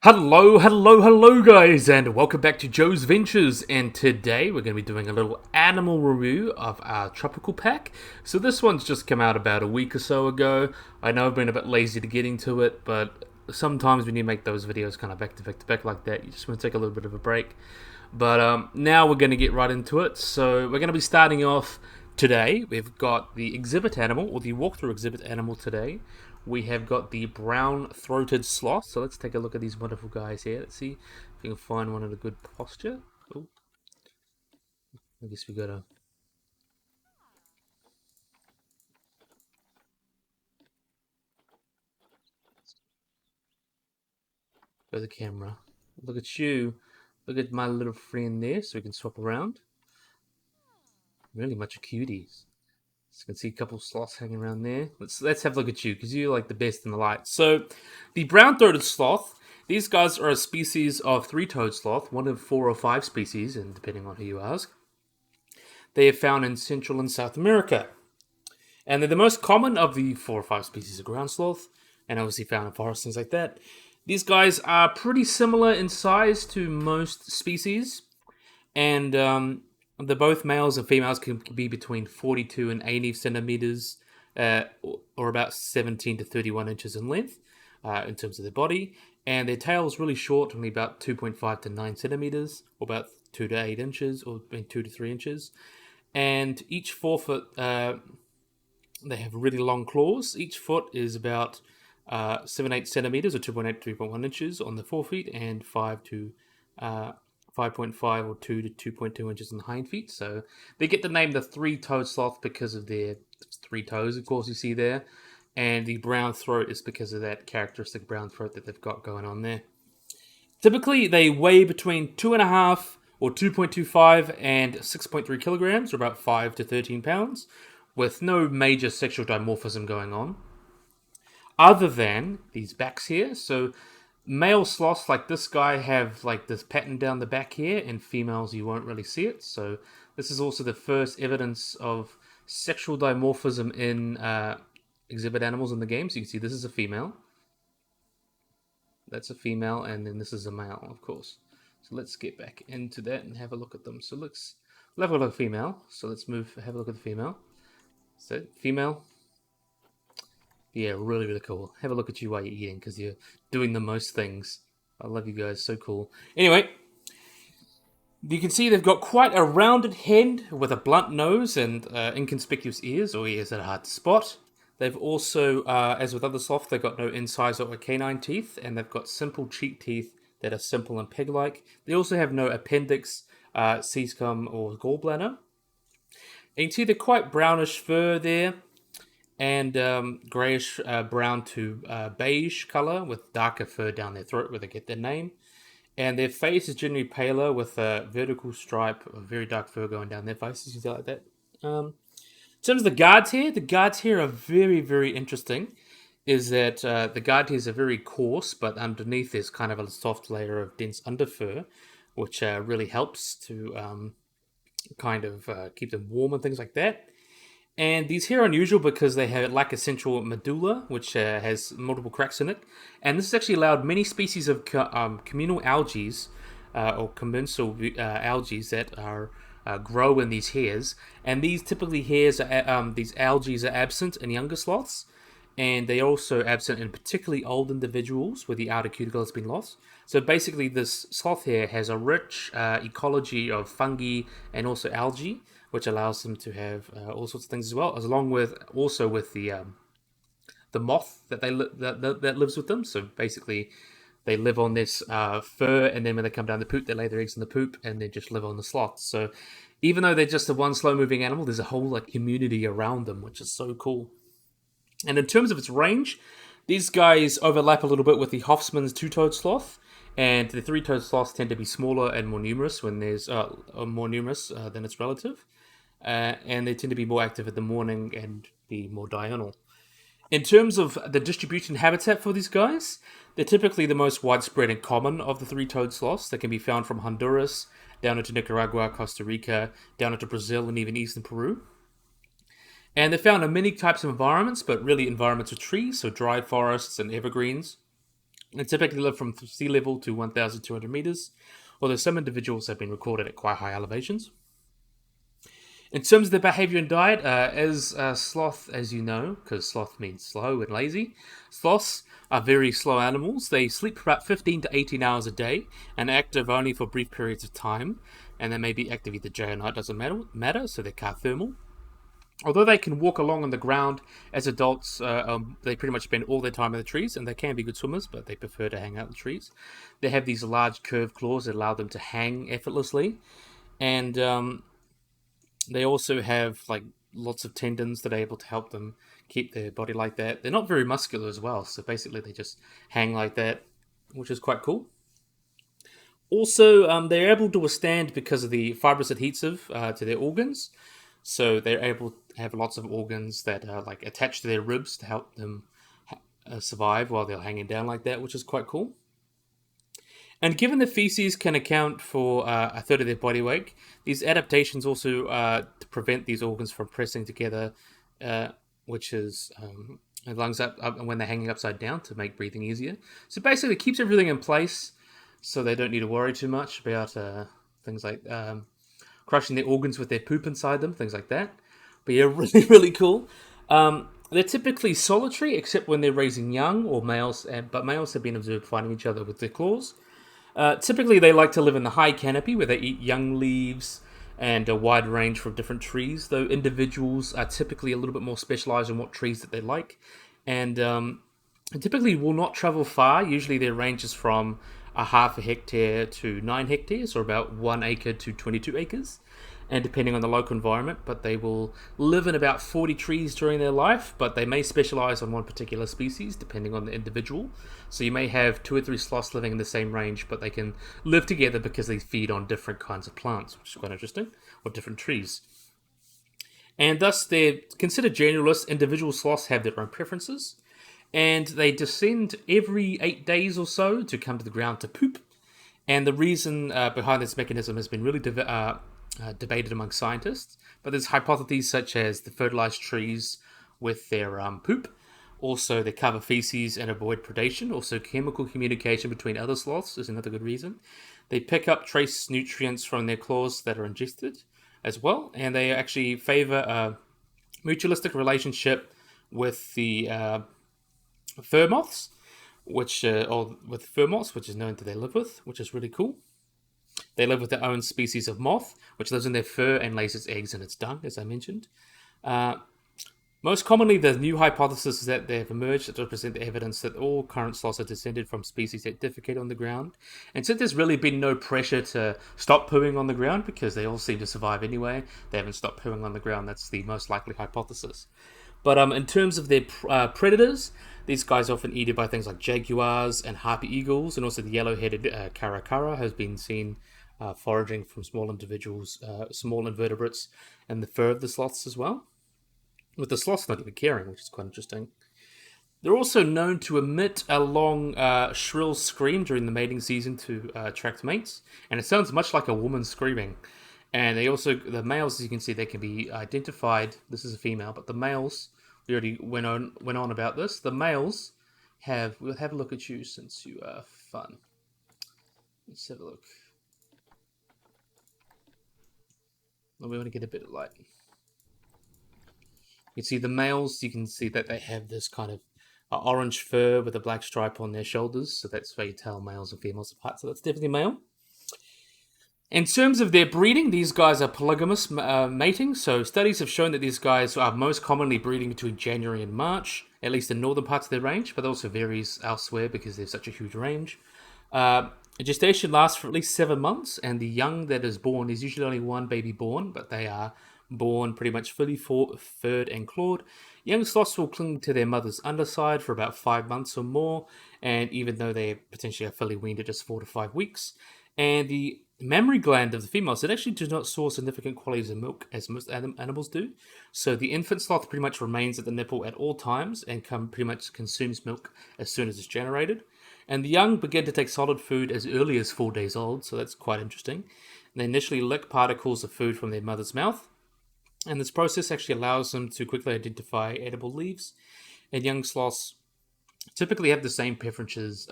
Hello guys, and welcome back to Joe's Ventures, and today we're going to be doing a little animal review of our tropical pack. So this one's just come out about a week or so ago. I know I've been a bit lazy to get into it, but sometimes when you make those videos kind of back to back to back like that, you just want to take a little bit of a break. But now we're going to get right into it. So we're going to be starting off today. We've got the exhibit animal, or the walkthrough exhibit animal today. We have got the brown-throated sloth. So let's take a look at these wonderful guys here. Let's see if we can find one in a good posture. Oh, I guess we gotta go to the camera. Look at you. Look at my little friend there, so we can swap around. Really much of cuties. So you can see a couple of sloths hanging around there. Let's have a look at you, because you're like the best in the light. So, the brown-throated sloth. These guys are a species of three-toed sloth, one of 4 or 5 species, and depending on who you ask. They are found in Central and South America. And they're the most common of the 4 or 5 species of ground sloth, and obviously found in forests, things like that. These guys are pretty similar in size to most species, and the both males and females can be between 42 and 80 centimeters, or about 17 to 31 inches in length, in terms of their body. And their tail is really short, only about 2.5 to 9 centimeters, or about 2 to 8 inches, or between 2 to 3 inches. And each forefoot, they have really long claws. Each foot is about 7-8 centimeters, or 2.8 to 3.1 inches on the forefeet, and 5 to 5.5 or 2 to 2.2 inches on the hind feet. So they get the name the three-toed sloth because of their 3 toes, of course, you see there. And the brown throat is because of that characteristic brown throat that they've got going on there. Typically, they weigh between 2.5 or 2.25 and 6.3 kilograms, or about 5 to 13 pounds, with no major sexual dimorphism going on. Other than these backs here, so male sloths like this guy have like this pattern down the back here, and females you won't really see it. So this is also the first evidence of sexual dimorphism in exhibit animals in the game. So you can see this is a female. That's a female, and then this is a male, of course. So let's get back into that and have a look at them. So we'll have a look at the female. So let's have a look at the female. So female. Yeah, really, really cool. Have a look at you while you're eating, because you're doing the most things. I love you guys, so cool. Anyway, you can see they've got quite a rounded head with a blunt nose and inconspicuous ears, or ears that are hard to spot. They've also, as with other sloths, they've got no incisor or canine teeth, and they've got simple cheek teeth that are simple and peg-like. They also have no appendix, cecum, or gallbladder. And you can see they're quite brownish fur there, and grayish brown to beige color, with darker fur down their throat where they get their name. And their face is generally paler, with a vertical stripe of very dark fur going down their faces. You see like that. In terms of the guards here are very, very interesting. Is that the guard hairs are very coarse, but underneath there's kind of a soft layer of dense underfur, which really helps to kind of keep them warm and things like that. And these here are unusual because they lack a central medulla, which has multiple cracks in it. And this has actually allowed many species of communal algae, or commensal algae that are grow in these hairs. And these typically these algae are absent in younger sloths. And they are also absent in particularly old individuals where the outer cuticle has been lost. So basically this sloth hair has a rich ecology of fungi and also algae, which allows them to have all sorts of things as well, along with also with the moth that that lives with them. So basically, they live on this fur, and then when they come down the poop, they lay their eggs in the poop, and they just live on the sloth. So even though they're just a one slow-moving animal, there's a whole like community around them, which is so cool. And in terms of its range, these guys overlap a little bit with the Hoffman's two-toed sloth. And the three-toed sloths tend to be smaller and more numerous when there's more numerous than its relative. And they tend to be more active in the morning and be more diurnal. In terms of the distribution habitat for these guys, they're typically the most widespread and common of the three-toed sloths. They can be found from Honduras down into Nicaragua, Costa Rica, down into Brazil, and even eastern Peru. And they're found in many types of environments, but really environments with trees, so dry forests and evergreens. and typically live from sea level to 1,200 meters, although some individuals have been recorded at quite high elevations. In terms of their behavior and diet, as sloth, as you know, because sloth means slow and lazy, sloths are very slow animals. They sleep for about 15 to 18 hours a day and are active only for brief periods of time. And they may be active either day or night, doesn't matter, so they're carthermal. Although they can walk along on the ground as adults, they pretty much spend all their time in the trees, and they can be good swimmers, but they prefer to hang out in the trees. They have these large curved claws that allow them to hang effortlessly, and they also have like lots of tendons that are able to help them keep their body like that. They're not very muscular as well, so basically they just hang like that, which is quite cool. Also, they're able to withstand because of the fibrous adhesive to their organs. So they're able to have lots of organs that are like attached to their ribs to help them survive while they're hanging down like that, which is quite cool. And given the feces can account for a third of their body weight, these adaptations also to prevent these organs from pressing together, which is lungs up when they're hanging upside down to make breathing easier. So basically, it keeps everything in place, so they don't need to worry too much about things like crushing their organs with their poop inside them, things like that. But yeah, really, really cool. They're typically solitary, except when they're raising young or males, but males have been observed fighting each other with their claws. Typically, they like to live in the high canopy where they eat young leaves and a wide range from different trees, though individuals are typically a little bit more specialized in what trees that they like. And typically will not travel far. Usually, their range is from a half a hectare to 9 hectares, or about 1 acre to 22 acres, and depending on the local environment. But they will live in about 40 trees during their life, but they may specialize on one particular species depending on the individual. So you may have 2 or 3 sloths living in the same range, but they can live together because they feed on different kinds of plants, which is quite interesting, or different trees. And thus, they're considered generalists. Individual sloths have their own preferences, and they descend every 8 days or so to come to the ground to poop. And the reason behind this mechanism has been really debated among scientists, but there's hypotheses such as the fertilized trees with their poop. Also, they cover feces and avoid predation. Also, chemical communication between other sloths is another good reason. They pick up trace nutrients from their claws that are ingested as well, and they actually favor a mutualistic relationship with the fur moths, or with fur moths, which is known that they live with, which is really cool. They live with their own species of moth, which lives in their fur and lays its eggs in its dung, as I mentioned. Most commonly, the new hypothesis is that they have emerged to represent the evidence that all current sloths are descended from species that defecate on the ground. And since there's really been no pressure to stop pooing on the ground, because they all seem to survive anyway, they haven't stopped pooing on the ground. That's the most likely hypothesis. But in terms of their predators, these guys are often eaten by things like jaguars and harpy eagles, and also the yellow-headed caracara has been seen foraging from small individuals, small invertebrates, and the fur of the sloths as well, with the sloths not even caring, which is quite interesting. They're also known to emit a long, shrill scream during the mating season to attract mates, and it sounds much like a woman screaming. And the males, as you can see, they can be identified. This is a female, but the males, we already went on about this. The males we'll have a look at you since you are fun. Let's have a look. We want to get a bit of light. You can see the males, you can see that they have this kind of orange fur with a black stripe on their shoulders. So that's where you tell males and females apart. So that's definitely male. In terms of their breeding, these guys are polygamous mating. So studies have shown that these guys are most commonly breeding between January and March, at least in northern parts of their range, but it also varies elsewhere because there's such a huge range. Gestation lasts for at least 7 months, and the young that is born is usually only one baby born, but they are born pretty much fully furred and clawed. Young sloths will cling to their mother's underside for about 5 months or more, and even though they potentially are fully weaned at just 4 to 5 weeks. And the mammary gland of the females, it actually does not store significant quantities of milk as most animals do. So the infant sloth pretty much remains at the nipple at all times and pretty much consumes milk as soon as it's generated. And the young begin to take solid food as early as 4 days old, so that's quite interesting. And they initially lick particles of food from their mother's mouth, and this process actually allows them to quickly identify edible leaves. And young sloths typically have the same preferences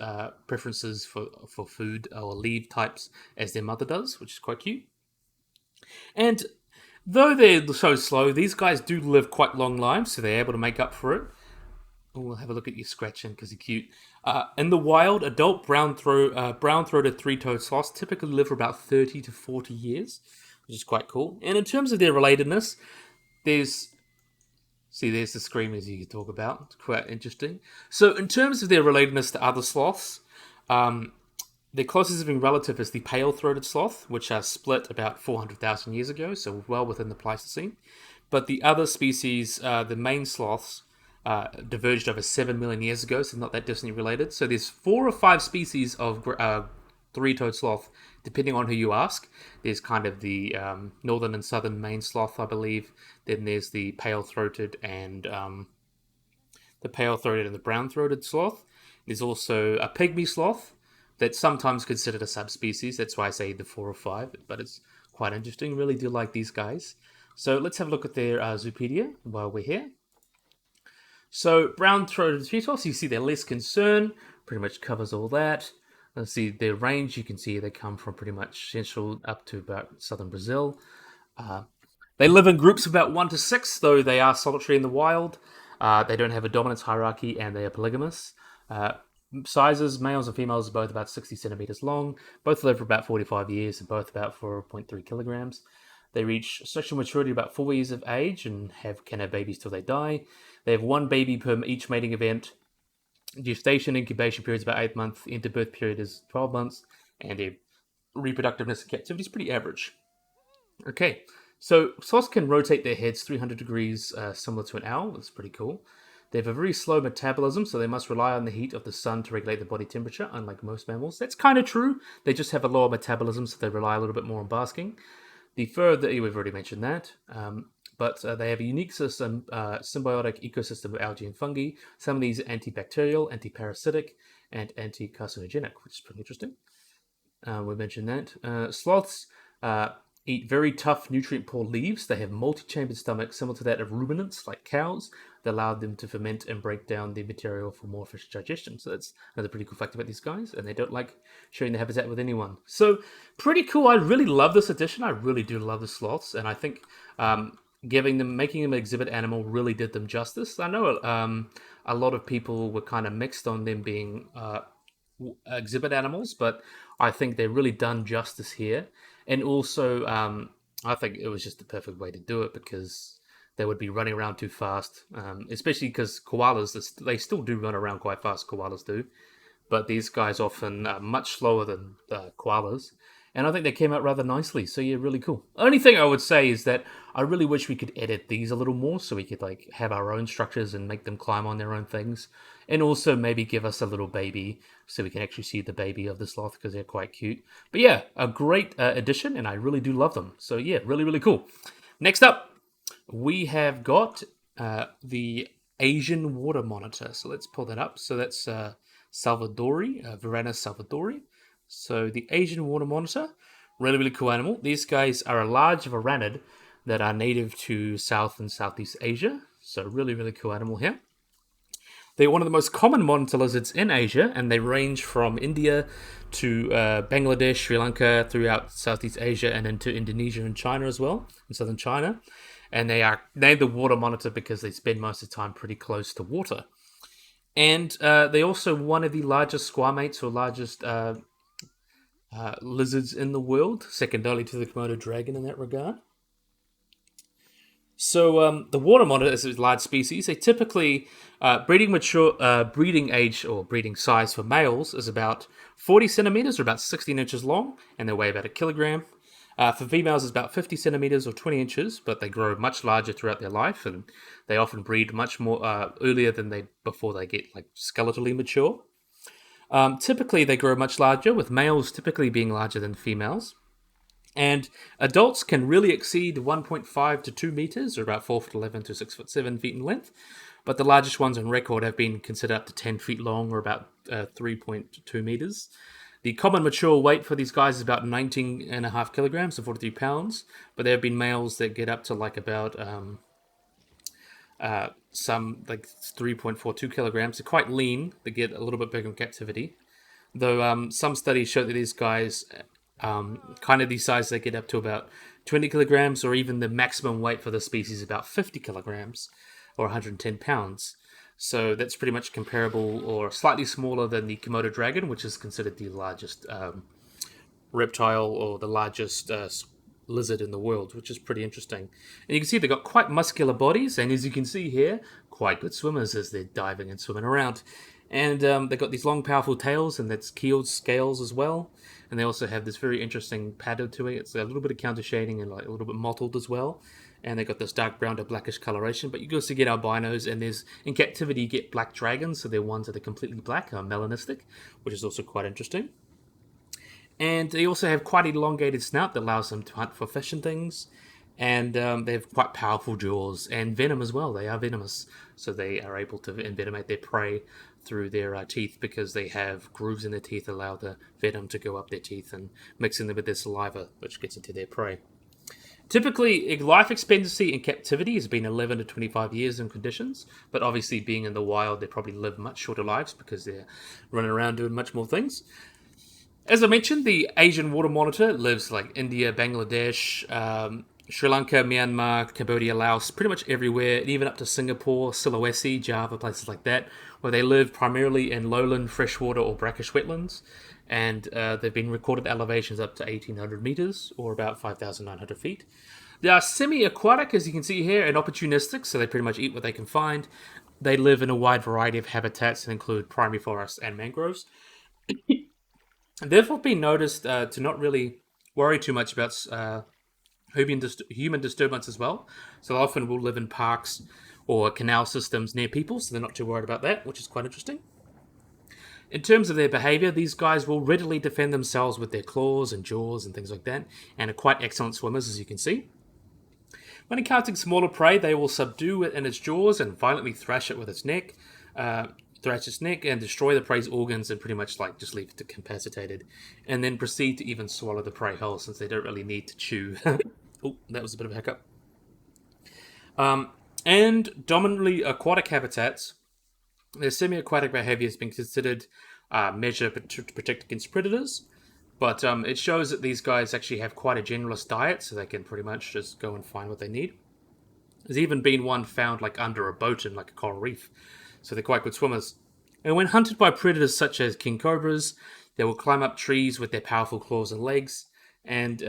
for food or leaf types as their mother does, which is quite cute. And though they're so slow, these guys do live quite long lives, so they're able to make up for it. Oh, we'll have a look at you scratching because you're cute. In the wild, adult brown-throated three-toed sloths typically live for about 30 to 40 years, which is quite cool. And in terms of their relatedness, there's there's the screamers you could talk about. It's quite interesting. So, in terms of their relatedness to other sloths, um, their closest living relative is the pale-throated sloth, which split about 400,000 years ago, so well within the Pleistocene. But the other species, the main sloths, diverged over 7 million years ago, so not that distantly related. So there's 4 or 5 species of three-toed sloth, depending on who you ask. There's kind of the northern and southern main sloth, I believe. Then there's the pale-throated and the brown-throated sloth. There's also a pygmy sloth that's sometimes considered a subspecies. That's why I say the 4 or 5, but it's quite interesting. Really do like these guys. So let's have a look at their Zoopedia while we're here. So brown-throated sloths, you see they're less concern. Pretty much covers all that. Let's see their range. You can see they come from pretty much central up to about southern Brazil. They live in groups of about 1 to 6, though they are solitary in the wild. They don't have a dominance hierarchy, and they are polygamous. Sizes, males and females, are both about 60 centimeters long. Both live for about 45 years, and both about 4.3 kilograms. They reach sexual maturity about 4 years of age and can have babies till they die. They have 1 baby per each mating event. Gestation incubation period is about 8 months. The interbirth period is 12 months, and their reproductiveness and captivity is pretty average. Okay, so sloths can rotate their heads 300 degrees, similar to an owl. That's pretty cool. They have a very slow metabolism, so they must rely on the heat of the sun to regulate the body temperature, unlike most mammals. That's kind of true. They just have a lower metabolism, so they rely a little bit more on basking. The fur, we've already mentioned that. But they have a unique system, symbiotic ecosystem of algae and fungi. Some of these are antibacterial, antiparasitic, and anti-carcinogenic, which is pretty interesting. We mentioned that. Sloths eat very tough, nutrient-poor leaves. They have multi-chambered stomachs, similar to that of ruminants, like cows, that allow them to ferment and break down the material for more efficient digestion. So that's another pretty cool fact about these guys, and they don't like sharing their habitat with anyone. So pretty cool. I really love this edition. I really do love the sloths, and I think making them an exhibit animal really did them justice. I know a lot of people were kind of mixed on them being exhibit animals, but I think they've really done justice here. And also, I think it was just the perfect way to do it because they would be running around too fast, especially because koalas, they still do run around quite fast, koalas do, but these guys often are much slower than koalas. And I think they came out rather nicely. So yeah, really cool. Only thing I would say is that I really wish we could edit these a little more so we could like have our own structures and make them climb on their own things. And also maybe give us a little baby so we can actually see the baby of the sloth because they're quite cute. But yeah, a great addition, and I really do love them. So yeah, really, really cool. Next up, we have got the Asian water monitor. So let's pull that up. So that's Salvadori, Varana salvadori. So the Asian water monitor, really, really cool animal. These guys are a large varanid that are native to South and Southeast Asia. So really, really cool animal here. They're one of the most common monitor lizards in Asia, and they range from India to Bangladesh, Sri Lanka, throughout Southeast Asia, and into Indonesia and China as well, in southern China. And they are named the water monitor because they spend most of the time pretty close to water. And they're also one of the largest squamates or largest lizards in the world, second only to the Komodo dragon in that regard. So the water monitor is a large species. They typically breeding age or breeding size for males is about 40 centimeters or about 16 inches long, and they weigh about 1 kilogram. For females, it's about 50 centimeters or 20 inches, but they grow much larger throughout their life, and they often breed much more earlier than before they get like skeletally mature. Typically, they grow much larger, with males typically being larger than females. And adults can really exceed 1.5 to 2 meters, or about 4 foot 11 to 6 foot 7 feet in length. But the largest ones on record have been considered up to 10 feet long, or about 3.2 meters. The common mature weight for these guys is about 19.5 kilograms, so 43 pounds. But there have been males that get up to like about Some like 3.42 kilograms. They're quite lean. They get a little bit bigger in captivity. Though some studies show that these guys, kind of these sizes, they get up to about 20 kilograms, or even the maximum weight for the species is about 50 kilograms, or 110 pounds. So that's pretty much comparable, or slightly smaller than the Komodo dragon, which is considered the largest reptile, or the largest lizard in the world, which is pretty interesting. And you can see they've got quite muscular bodies, and as you can see here, quite good swimmers as they're diving and swimming around. And they've got these long, powerful tails, and that's keeled scales as well. And they also have this very interesting pattern to it. It's a little bit of counter shading and like a little bit mottled as well. And they've got this dark brown to blackish coloration. But you can also get albinos, and there's in captivity you get black dragons, so they're ones that are completely black, melanistic, which is also quite interesting. And they also have quite elongated snout that allows them to hunt for fish and things. And they have quite powerful jaws and venom as well. They are venomous, so they are able to envenomate their prey through their teeth, because they have grooves in their teeth that allow the venom to go up their teeth and mixing them with their saliva, which gets into their prey. Typically, life expectancy in captivity has been 11 to 25 years in conditions, but obviously being in the wild, they probably live much shorter lives because they're running around doing much more things. As I mentioned, the Asian water monitor lives like India, Bangladesh, Sri Lanka, Myanmar, Cambodia, Laos, pretty much everywhere, even up to Singapore, Sulawesi, Java, places like that, where they live primarily in lowland, freshwater, or brackish wetlands. And they've been recorded elevations up to 1,800 meters, or about 5,900 feet. They are semi-aquatic, as you can see here, and opportunistic, so they pretty much eat what they can find. They live in a wide variety of habitats that include primary forests and mangroves. Therefore, been noticed to not really worry too much about human disturbance as well. So they often will live in parks or canal systems near people, so they're not too worried about that, which is quite interesting. In terms of their behavior, these guys will readily defend themselves with their claws and jaws and things like that, and are quite excellent swimmers, as you can see. When encountering smaller prey, they will subdue it in its jaws and violently thrash it with its neck. Thrash its neck and destroy the prey's organs, and pretty much like just leave it incapacitated, and then proceed to even swallow the prey whole, since they don't really need to chew. Oh, that was a bit of a hiccup. And dominantly aquatic habitats, their semi-aquatic behavior has been considered a measure to protect against predators, but it shows that these guys actually have quite a generalist diet, so they can pretty much just go and find what they need. There's even been one found like under a boat in like a coral reef, so they're quite good swimmers. And when hunted by predators such as king cobras, they will climb up trees with their powerful claws and legs, and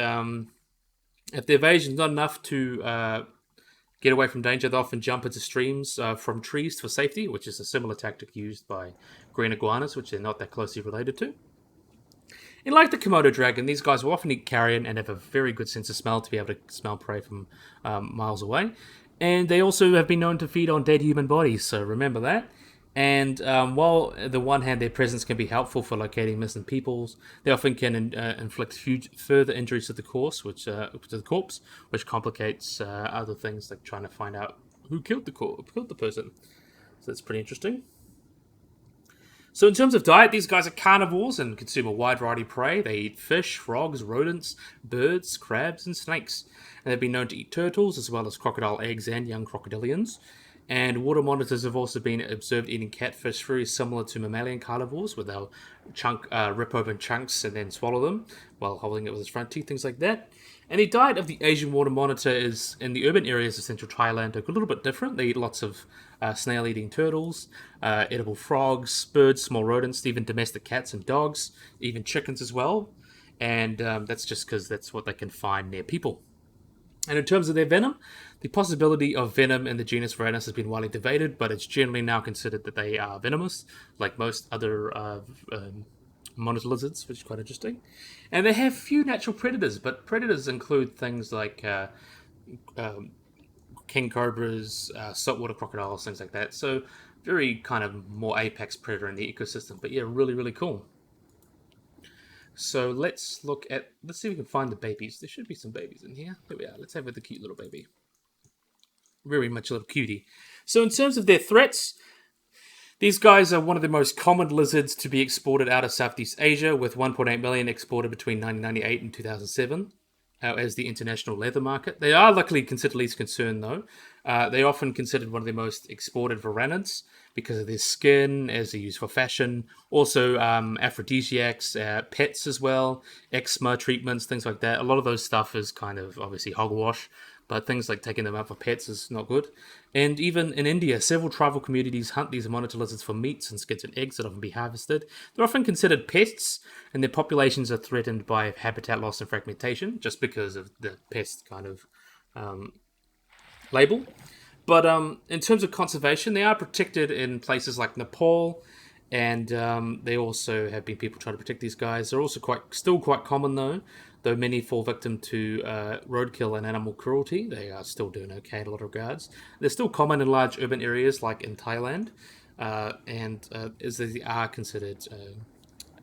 if the evasion is not enough to get away from danger, they often jump into streams from trees for safety, which is a similar tactic used by green iguanas, which they're not that closely related to. And like the Komodo dragon, these guys will often eat carrion and have a very good sense of smell to be able to smell prey from miles away. And they also have been known to feed on dead human bodies, so remember that. And while on the one hand their presence can be helpful for locating missing peoples, they often can inflict huge further injuries to the corpse, which complicates other things like trying to find out who killed the person. So that's pretty interesting. So in terms of diet, these guys are carnivores and consume a wide variety of prey. They eat fish, frogs, rodents, birds, crabs, and snakes. And they've been known to eat turtles, as well as crocodile eggs and young crocodilians. And water monitors have also been observed eating catfish, very similar to mammalian carnivores, where they'll rip open chunks and then swallow them while holding it with its front teeth, things like that. And the diet of the Asian water monitor is, in the urban areas of central Thailand, a little bit different. They eat lots of snail-eating turtles, edible frogs, birds, small rodents, even domestic cats and dogs, even chickens as well. And that's just because that's what they can find near people. And in terms of their venom, the possibility of venom in the genus Varanus has been widely debated, but it's generally now considered that they are venomous, like most other monitor lizards, which is quite interesting. And they have few natural predators, but predators include things like king cobras, saltwater crocodiles, things like that. So very kind of more apex predator in the ecosystem. But yeah, really, really cool. So let's see if we can find the babies. There should be some babies in here. Here we are. Let's have with the cute little baby. Very much a little cutie. So in terms of their threats, these guys are one of the most common lizards to be exported out of Southeast Asia, with 1.8 million exported between 1998 and 2007 as the international leather market. They are luckily considered least concern, though. They're often considered one of the most exported varanids because of their skin, as they're used for fashion. Also, aphrodisiacs, pets as well, eczema treatments, things like that. A lot of those stuff is kind of obviously hogwash, but things like taking them out for pets is not good. And even in India, several tribal communities hunt these monitor lizards for meats and skins and eggs that often be harvested. They're often considered pests, and their populations are threatened by habitat loss and fragmentation just because of the pest kind of label. But in terms of conservation, they are protected in places like Nepal, and they also have been people trying to protect these guys. They're also still quite common though many fall victim to roadkill and animal cruelty. They are still doing okay in a lot of regards. They're still common in large urban areas like in Thailand, and as they are considered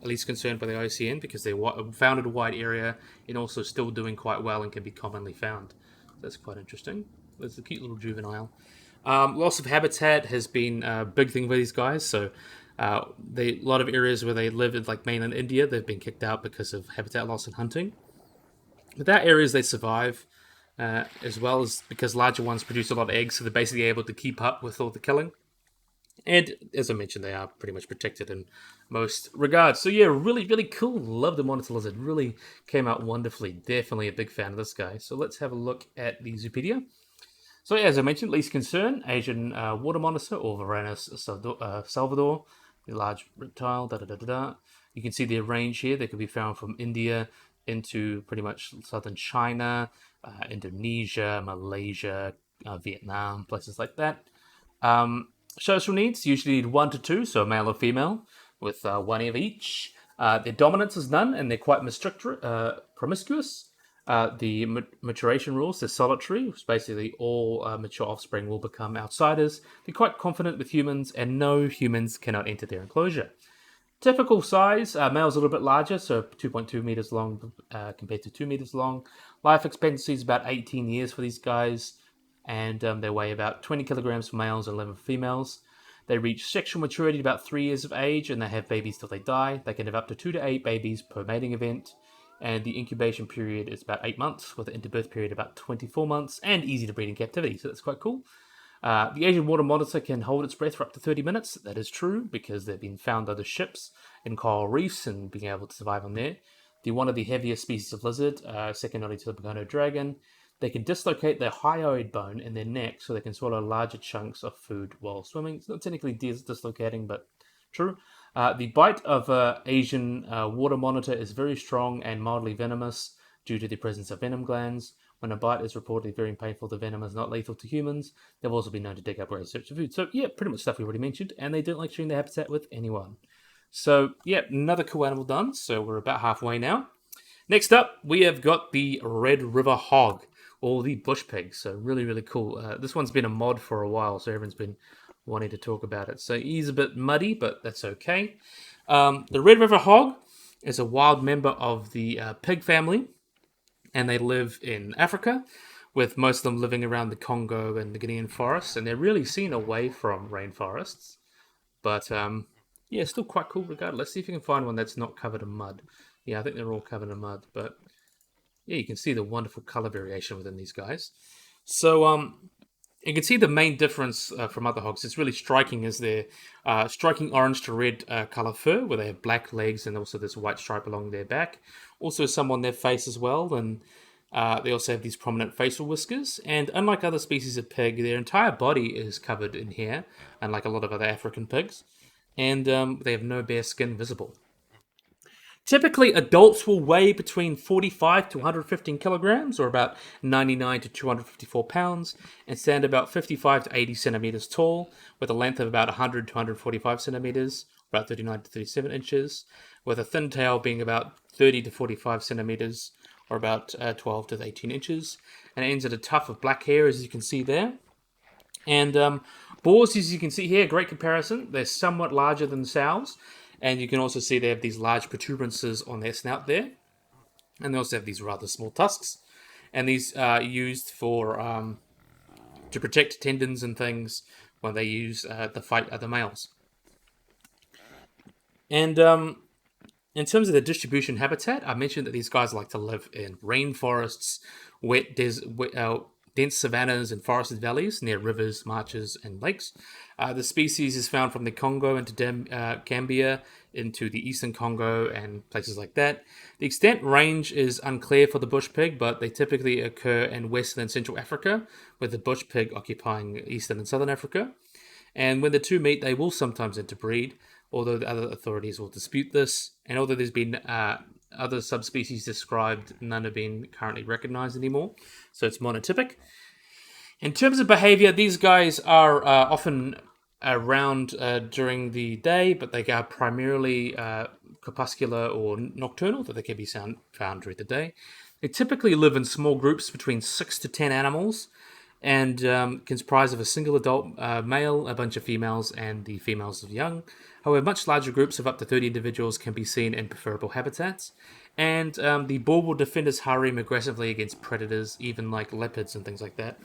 at least concerned by the ICN because they found in a wide area and also still doing quite well and can be commonly found. That's quite interesting. There's a cute little juvenile. Loss of habitat has been a big thing for these guys. So, a lot of areas where they live in, like mainland India, they've been kicked out because of habitat loss and hunting. Without areas, they survive, as well as because larger ones produce a lot of eggs, so they're basically able to keep up with all the killing. And as I mentioned, they are pretty much protected in most regards. So yeah, really, really cool. Love the monitor lizard. Really came out wonderfully. Definitely a big fan of this guy. So let's have a look at the Zoopedia. So yeah, as I mentioned, least concern, Asian water monitor or Varanus salvador, the large reptile. Da da da da da. You can see the range here. They could be found from India into pretty much southern China, Indonesia, Malaysia, Vietnam, places like that. Social needs usually need 1 to 2, so male or female, with one of each. Their dominance is none, and they're quite promiscuous. The maturation rules, they're solitary, which basically all mature offspring will become outsiders. They're quite confident with humans, and no humans cannot enter their enclosure. Typical size, male's a little bit larger, so 2.2 meters long compared to 2 meters long. Life expectancy is about 18 years for these guys, and they weigh about 20 kilograms for males and 11 for females. They reach sexual maturity about 3 years of age, and they have babies till they die. They can have up to 2 to 8 babies per mating event, and the incubation period is about 8 months, with the interbirth period about 24 months, and easy to breed in captivity, so that's quite cool. The Asian water monitor can hold its breath for up to 30 minutes. That is true because they've been found under ships in coral reefs and being able to survive on there. They're one of the heaviest species of lizard, second only to the Bokono dragon. They can dislocate their hyoid bone in their neck so they can swallow larger chunks of food while swimming. It's not technically dislocating, but true. The bite of Asian water monitor is very strong and mildly venomous due to the presence of venom glands. When a bite is reportedly very painful, the venom is not lethal to humans. They've also been known to dig up where they search for food. So, yeah, pretty much stuff we already mentioned. And they don't like sharing their habitat with anyone. So, yeah, another cool animal done. So, we're about halfway now. Next up, we have got the Red River Hog, or the bush pig. So, really, really cool. This one's been a mod for a while, so everyone's been wanting to talk about it. So, he's a bit muddy, but that's okay. The Red River Hog is a wild member of the pig family, and they live in Africa, with most of them living around the Congo and the Guinean forests, and they're really seen away from rainforests. But yeah, still quite cool regardless. Let's see if you can find one that's not covered in mud. Yeah, I think they're all covered in mud, but yeah, you can see the wonderful color variation within these guys. So you can see the main difference from other hogs. It's really striking is their striking orange to red color fur, where they have black legs and also this white stripe along their back. Also some on their face as well, and they also have these prominent facial whiskers. And unlike other species of pig, their entire body is covered in hair, unlike a lot of other African pigs. And they have no bare skin visible. Typically, adults will weigh between 45 to 115 kilograms, or about 99 to 254 pounds, and stand about 55 to 80 centimeters tall, with a length of about 100 to 145 centimeters, about 39 to 37 inches, with a thin tail being about 30 to 45 centimeters, or about 12 to 18 inches, and it ends at a tuft of black hair, as you can see there. And boars, as you can see here, great comparison. They're somewhat larger than sows. And you can also see they have these large protuberances on their snout there. And they also have these rather small tusks. And these are used for to protect tendons and things when they use to fight other males. And in terms of the distribution habitat, I mentioned that these guys like to live in rainforests, dense savannas and forested valleys near rivers, marshes, and lakes. The species is found from the Congo into Gambia, into the eastern Congo, and places like that. The extent range is unclear for the bush pig, but they typically occur in western and central Africa, with the bush pig occupying eastern and southern Africa. And when the two meet, they will sometimes interbreed, although the other authorities will dispute this. And although there's been other subspecies described, none have been currently recognized anymore. So it's monotypic. In terms of behavior, these guys are often around during the day, but they are primarily crepuscular or nocturnal, that they can be found during the day. They typically live in small groups between 6 to 10 animals, and comprise of a single adult male, a bunch of females, and the females of young. However, much larger groups of up to 30 individuals can be seen in preferable habitats. And the boar will defend its harem aggressively against predators, even like leopards and things like that.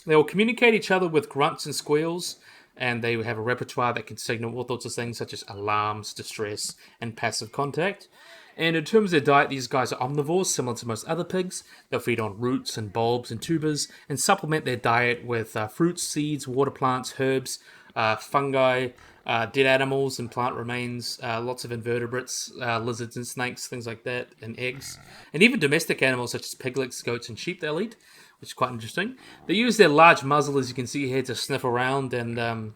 They will communicate each other with grunts and squeals, and they have a repertoire that can signal all sorts of things such as alarms, distress, and passive contact. And in terms of their diet, these guys are omnivores, similar to most other pigs. They'll feed on roots and bulbs and tubers, and supplement their diet with fruits, seeds, water plants, herbs, fungi, dead animals and plant remains, lots of invertebrates, lizards and snakes, things like that, and eggs. And even domestic animals such as piglets, goats, and sheep they'll eat, which is quite interesting. They use their large muzzle, as you can see here, to sniff around and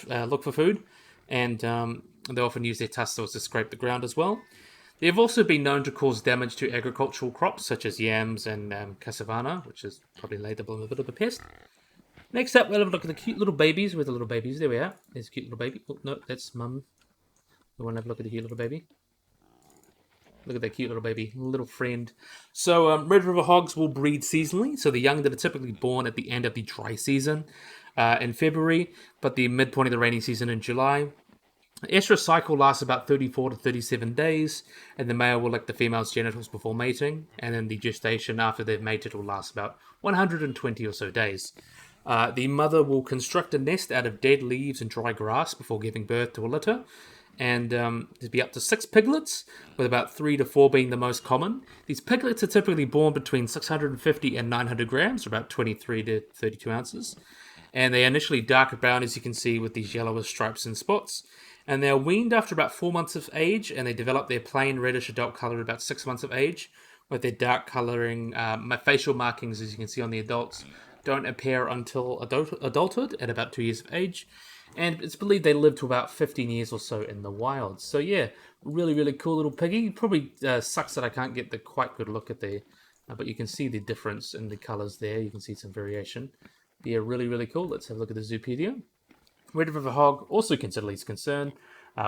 look for food. And they often use their tusks to scrape the ground as well. They have also been known to cause damage to agricultural crops, such as yams and cassavana, which is probably labeled a bit of a pest. Next up, we'll have a look at the cute little babies with the little babies. There we are. There's a cute little baby. Oh, no, that's mum. We want to have a look at the cute little baby. Look at that cute little baby, little friend. So, Red River Hogs will breed seasonally. So, the young that are typically born at the end of the dry season in February, but the midpoint of the rainy season in July. The estrus cycle lasts about 34 to 37 days, and the male will lick the female's genitals before mating, and then the gestation after they've mated will last about 120 or so days. The mother will construct a nest out of dead leaves and dry grass before giving birth to a litter, and there'll be up to 6 piglets, with about 3 to 4 being the most common. These piglets are typically born between 650 and 900 grams, or about 23 to 32 ounces, and they are initially darker brown, as you can see, with these yellowish stripes and spots. And they're weaned after about 4 months of age, and they develop their plain reddish adult color at about 6 months of age, with their dark coloring. Facial markings, as you can see on the adults, don't appear until adulthood at about 2 years of age. And it's believed they live to about 15 years or so in the wild. So yeah, really, really cool little piggy. Probably sucks that I can't get the quite good look at the, but you can see the difference in the colors there. You can see some variation. But yeah, really, really cool. Let's have a look at the Zoopedia. Red River Hog, also considered least concern.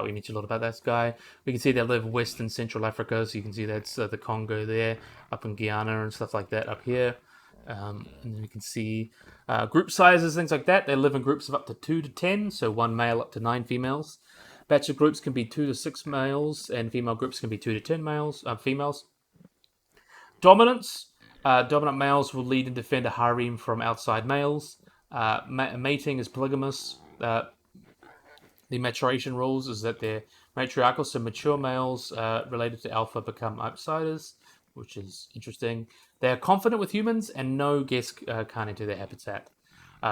We mentioned a lot about that guy. We can see they live west and central Africa, so you can see that's the Congo there, up in Guyana and stuff like that up here. And then you can see group sizes, things like that. They live in groups of up to 2 to 10, so 1 male up to 9 females. Bachelor groups can be 2 to 6 males, and female groups can be 2 to 10 females. Dominance. Dominant males will lead and defend a harem from outside males. Mating is polygamous. The maturation rules is that they're matriarchal, so mature males related to alpha become outsiders, which is interesting. They are confident with humans, and no guests can't enter their habitat.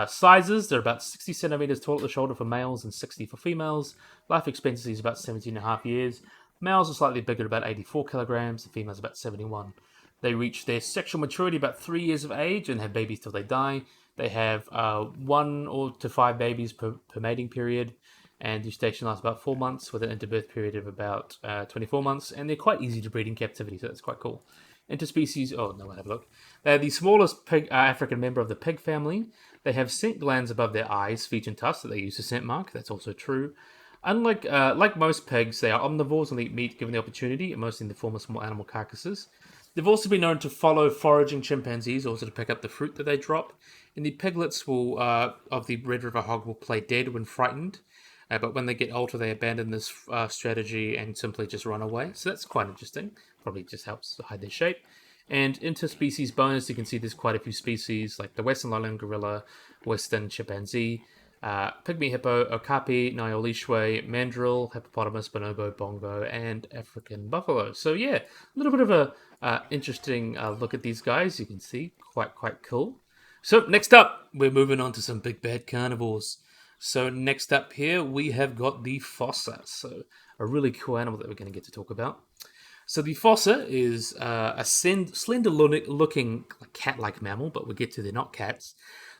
Sizes, they're about 60 centimeters tall at the shoulder for males and 60 for females. Life expectancy is about 17.5 years. Males are slightly bigger, about 84 kilograms, and females about 71. They reach their sexual maturity about 3 years of age and have babies till they die. They have 1 or to 5 babies per mating period, and gestation lasts about 4 months with an interbirth period of about 24 months, and they're quite easy to breed in captivity, so that's quite cool. Interspecies, oh no, have a look. They're the smallest African member of the pig family. They have scent glands above their eyes, feet, and tusks that they use to scent mark. That's also true. Unlike like most pigs, they are omnivores and eat meat given the opportunity, and mostly in the form of small animal carcasses. They've also been known to follow foraging chimpanzees, also to pick up the fruit that they drop. And the piglets of the Red River Hog will play dead when frightened, but when they get older, they abandon this strategy and simply just run away. So that's quite interesting. Probably just helps hide their shape. And interspecies bonus, you can see there's quite a few species, like the Western lowland gorilla, Western chimpanzee, pygmy hippo, okapi, nyolishwe, mandrill, hippopotamus, bonobo, bongo, and African buffalo. So yeah, a little bit of a interesting look at these guys. You can see quite cool. So next up, we're moving on to some big bad carnivores. So next up here, we have got the fossa. So a really cool animal that we're going to get to talk about. So the fossa is a slender-looking cat-like mammal, but we'll get to they're not cats.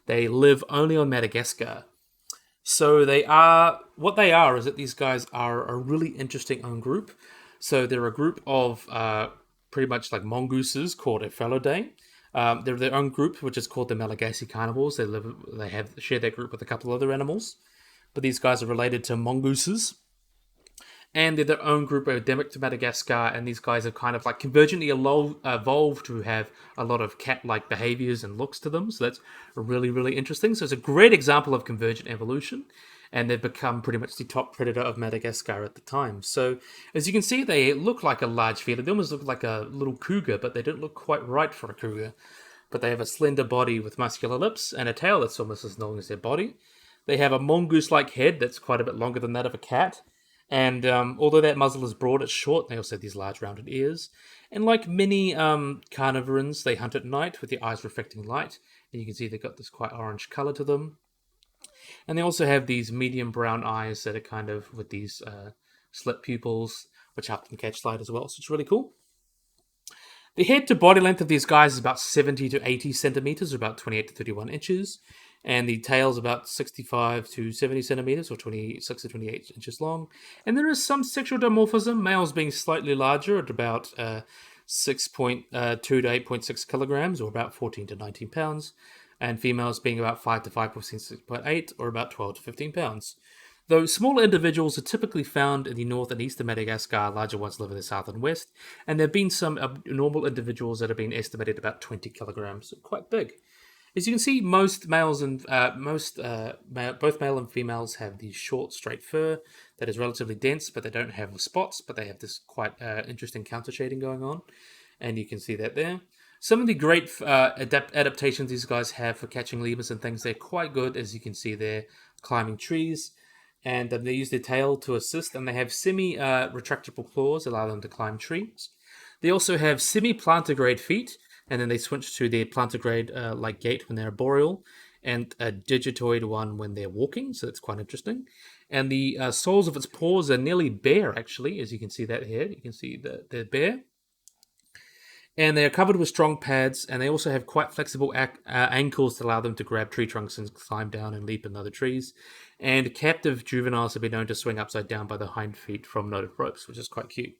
They live only on Madagascar. So they are is that these guys are a really interesting own group. So they're a group of pretty much like mongooses called Ephrelidae. They're their own group, which is called the Malagasy carnivores. They have share that group with a couple other animals, but these guys are related to mongooses, and they're their own group endemic to Madagascar. And these guys are kind of like convergently evolved to have a lot of cat-like behaviors and looks to them. So that's really interesting. So it's a great example of convergent evolution, and they've become pretty much the top predator of Madagascar at the time. So as you can see, they look like a large feeder. They almost look like a little cougar, but they don't look quite right for a cougar. But they have a slender body with muscular lips and a tail that's almost as long as their body. They have a mongoose-like head that's quite a bit longer than that of a cat. And although that muzzle is broad, it's short. They also have these large rounded ears. And like many carnivorans, they hunt at night with their eyes reflecting light. And you can see they've got this quite orange color to them. And they also have these medium brown eyes that are kind of with these slit pupils, which help them catch light as well. So it's really cool. The head to body length of these guys is about 70 to 80 centimeters, or about 28 to 31 inches. And the tail is about 65 to 70 centimeters, or 26 to 28 inches long. And there is some sexual dimorphism, males being slightly larger at about 6.2 to 8.6 kilograms, or about 14 to 19 pounds. And females being about 5 to 5.6.8, or about 12 to 15 pounds. Though smaller individuals are typically found in the north and east of Madagascar, larger ones live in the south and west, and there have been some abnormal individuals that have been estimated about 20 kilograms, so quite big. As you can see, most males and both male and females have the short, straight fur that is relatively dense, but they don't have spots, but they have this quite interesting counter shading going on, and you can see that there. Some of the great adaptations these guys have for catching lemurs and things, they're quite good, as you can see there, climbing trees. And they use their tail to assist, and they have semi-retractable claws, allow them to climb trees. They also have semi-plantigrade feet, and then they switch to their plantigrade like gait when they're arboreal, and a digitoid one when they're walking, so that's quite interesting. And the soles of its paws are nearly bare, actually, as you can see that here. You can see that they're bare. And they are covered with strong pads, and they also have quite flexible ankles to allow them to grab tree trunks and climb down and leap in other trees. And captive juveniles have been known to swing upside down by the hind feet from knotted ropes, which is quite cute.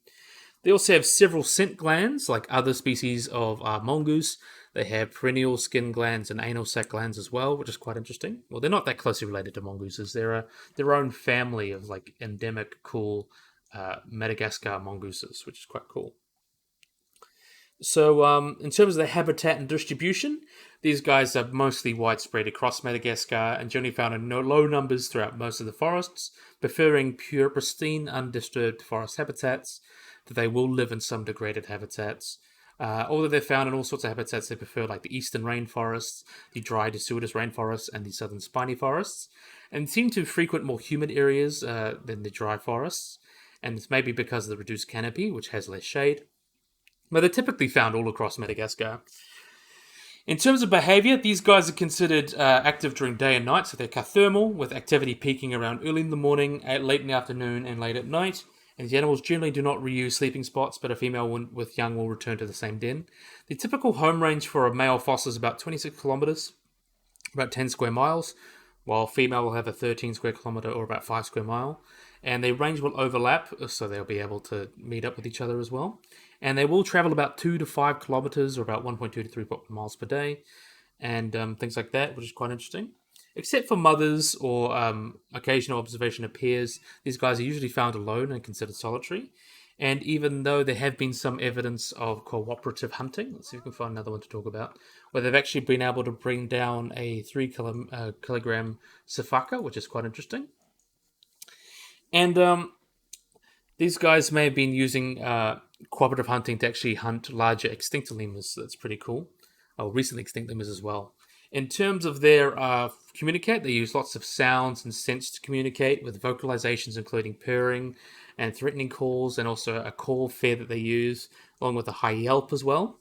They also have several scent glands, like other species of mongoose. They have perennial skin glands and anal sac glands as well, which is quite interesting. Well, they're not that closely related to mongooses. They're their own family of like endemic, cool Madagascar mongooses, which is quite cool. So, in terms of their habitat and distribution, these guys are mostly widespread across Madagascar and generally found in low numbers throughout most of the forests, preferring pure, pristine, undisturbed forest habitats. That they will live in some degraded habitats. Although they're found in all sorts of habitats, they prefer like the eastern rainforests, the dry deciduous rainforests, and the southern spiny forests, and seem to frequent more humid areas than the dry forests. And this may be because of the reduced canopy, which has less shade. But they're typically found all across Madagascar. In terms of behavior, these guys are considered active during day and night, so they're cathermal, with activity peaking around early in the morning, late in the afternoon, and late at night. And the animals generally do not reuse sleeping spots, but a female with young will return to the same den. The typical home range for a male fossa is about 26 kilometers, about 10 square miles, while female will have a 13 square kilometer or about 5 square mile. And their range will overlap, so they'll be able to meet up with each other as well. And they will travel about 2 to 5 kilometers, or about 1.2 to 3 miles per day, and things like that, which is quite interesting. Except for mothers or occasional observation of pairs, these guys are usually found alone and considered solitary. And even though there have been some evidence of cooperative hunting, let's see if we can find another one to talk about, where they've actually been able to bring down a 3 kilogram sifaka, which is quite interesting. And these guys may have been using cooperative hunting to actually hunt larger extinct lemurs. So that's pretty cool. Oh, recently extinct lemurs as well. In terms of their communicate, they use lots of sounds and scents to communicate, with vocalizations including purring and threatening calls, and also a call fair that they use, along with a high yelp as well.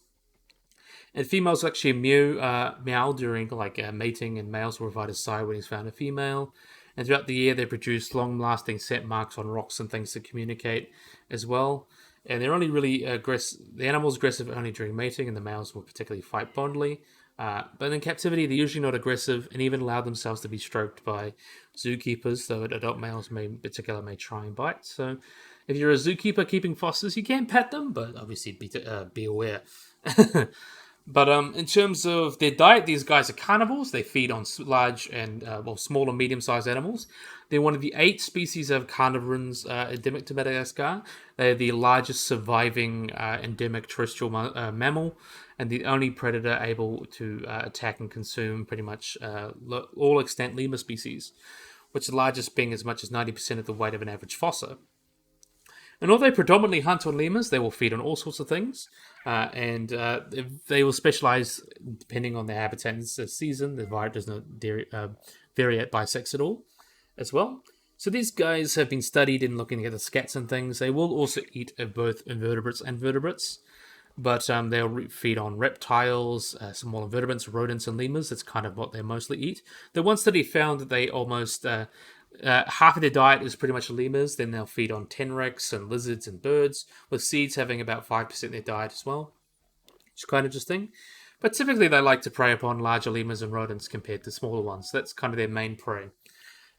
And females actually meow during mating, and males will provide a sigh when he's found a female. And throughout the year, they produce long-lasting scent marks on rocks and things to communicate as well. And they're only really aggressive. The animal's aggressive only during mating, and the males will particularly fight fondly. But in captivity, they're usually not aggressive, and even allow themselves to be stroked by zookeepers, though adult males in particular may try and bite. So, if you're a zookeeper keeping fossas, you can pet them, but obviously be aware. But in terms of their diet, these guys are carnivores. They feed on large and small and medium-sized animals. They're one of the 8 species of carnivorans endemic to Madagascar. They're the largest surviving endemic terrestrial mammal, and the only predator able to attack and consume pretty much all extant lemur species, which the largest being as much as 90% of the weight of an average fossa. And although they predominantly hunt on lemurs, they will feed on all sorts of things, and they will specialize depending on their habitat and the season. The diet does not vary by sex at all, as well. So these guys have been studied in looking at the scats and things. They will also eat both invertebrates and vertebrates, but they'll feed on reptiles, small invertebrates, rodents, and lemurs. That's kind of what they mostly eat. The one study found that they almost half of their diet is pretty much lemurs. Then they'll feed on tenrecs and lizards and birds, with seeds having about 5% of their diet as well, which is quite interesting. But typically they like to prey upon larger lemurs and rodents compared to smaller ones. That's kind of their main prey.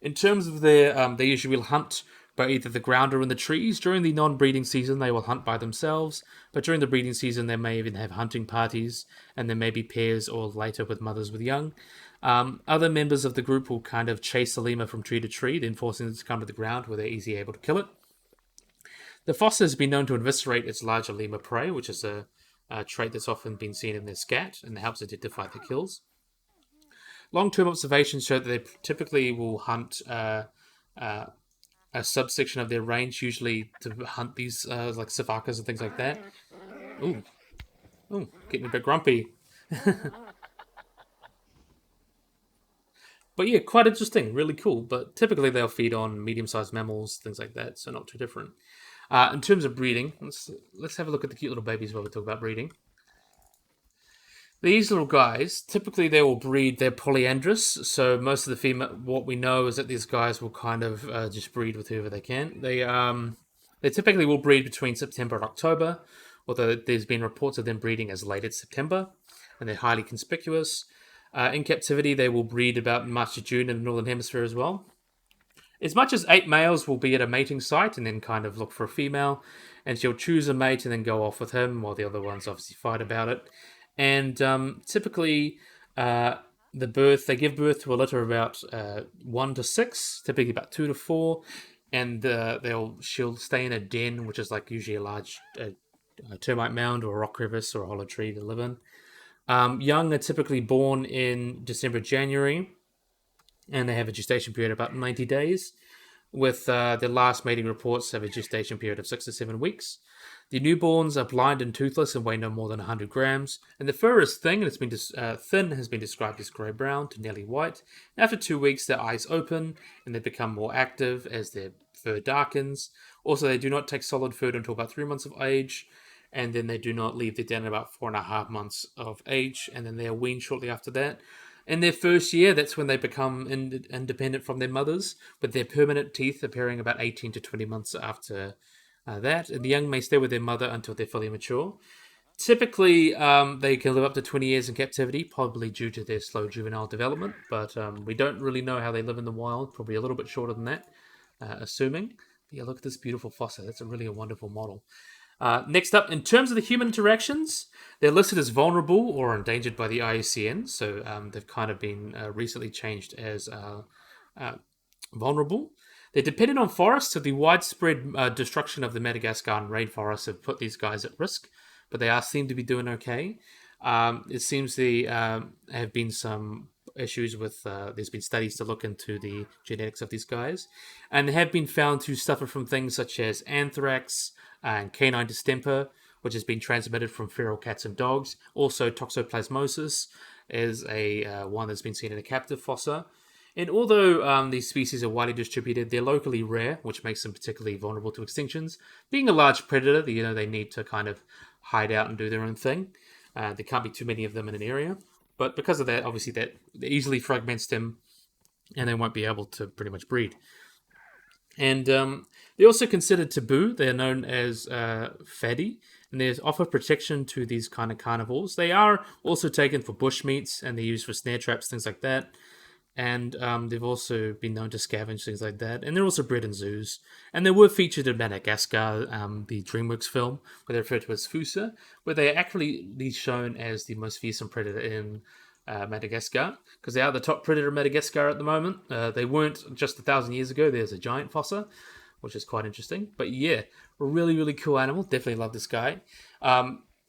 In terms of their, they usually will hunt by either the ground or in the trees. During the non-breeding season, they will hunt by themselves, but during the breeding season, they may even have hunting parties, and there may be pairs or later with mothers with young. Other members of the group will kind of chase the lemur from tree to tree, then forcing it to come to the ground where they're easily able to kill it. The fossa has been known to eviscerate its larger lemur prey, which is a trait that's often been seen in their scat, and helps identify the kills. Long-term observations show that they typically will hunt a subsection of their range, usually to hunt these like savakas and things like that. Ooh, getting a bit grumpy. But yeah, quite interesting, really cool. But typically they'll feed on medium-sized mammals, things like that, so not too different. In terms of breeding, let's have a look at the cute little babies while we talk about breeding. These little guys, typically they will breed, they're polyandrous, so most of the female, what we know is that these guys will kind of just breed with whoever they can. They typically will breed between September and October, although there's been reports of them breeding as late as September, and they're highly conspicuous. In captivity, they will breed about March to June in the Northern Hemisphere as well. As much as 8 males will be at a mating site and then kind of look for a female, and she'll choose a mate and then go off with him, while the other ones obviously fight about it. And typically, they give birth to a litter of about 1 to 6, typically about 2 to 4, and she'll stay in a den, which is like usually a large termite mound or a rock crevice or a hollow tree to live in. Young are typically born in December, January, and they have a gestation period of about 90 days, with their last mating reports have a gestation period of 6 to 7 weeks. The newborns are blind and toothless and weigh no more than 100 grams, and the fur is thin, and it's been thin has been described as grey-brown to nearly white. And after 2 weeks, their eyes open, and they become more active as their fur darkens. Also, they do not take solid food until about 3 months of age, and then they do not leave their den at about 4.5 months of age, and then they are weaned shortly after that. In their first year, that's when they become independent from their mothers, with their permanent teeth appearing about 18 to 20 months after that. And the young may stay with their mother until they're fully mature. Typically, they can live up to 20 years in captivity, probably due to their slow juvenile development, but we don't really know how they live in the wild, probably a little bit shorter than that, assuming. But yeah, look at this beautiful fossa. That's really a wonderful model. Next up, in terms of the human interactions, they're listed as vulnerable or endangered by the IUCN, so they've kind of been recently changed as vulnerable. They're dependent on forests, so the widespread destruction of the Madagascar rainforests have put these guys at risk, but they seem to be doing okay. It seems there have been some issues with, there's been studies to look into the genetics of these guys, and they have been found to suffer from things such as anthrax and canine distemper, which has been transmitted from feral cats and dogs, also toxoplasmosis, is a one that's been seen in a captive fossa. And although these species are widely distributed, they're locally rare, which makes them particularly vulnerable to extinctions. Being a large predator, they need to kind of hide out and do their own thing. There can't be too many of them in an area. But because of that, obviously, that easily fragments them, and they won't be able to pretty much breed. And they're also considered taboo. They're known as faddy, and they offer protection to these kind of carnivores. They are also taken for bushmeats, and they're used for snare traps, things like that. And they've also been known to scavenge, things like that. And they're also bred in zoos. And they were featured in Madagascar, the DreamWorks film, where they're referred to as Fossa, where they are actually shown as the most fearsome predator in Madagascar, because they are the top predator of Madagascar at the moment. They weren't just 1,000 years ago. There's a giant fossa, which is quite interesting. But yeah, a really, really cool animal. Definitely love this guy.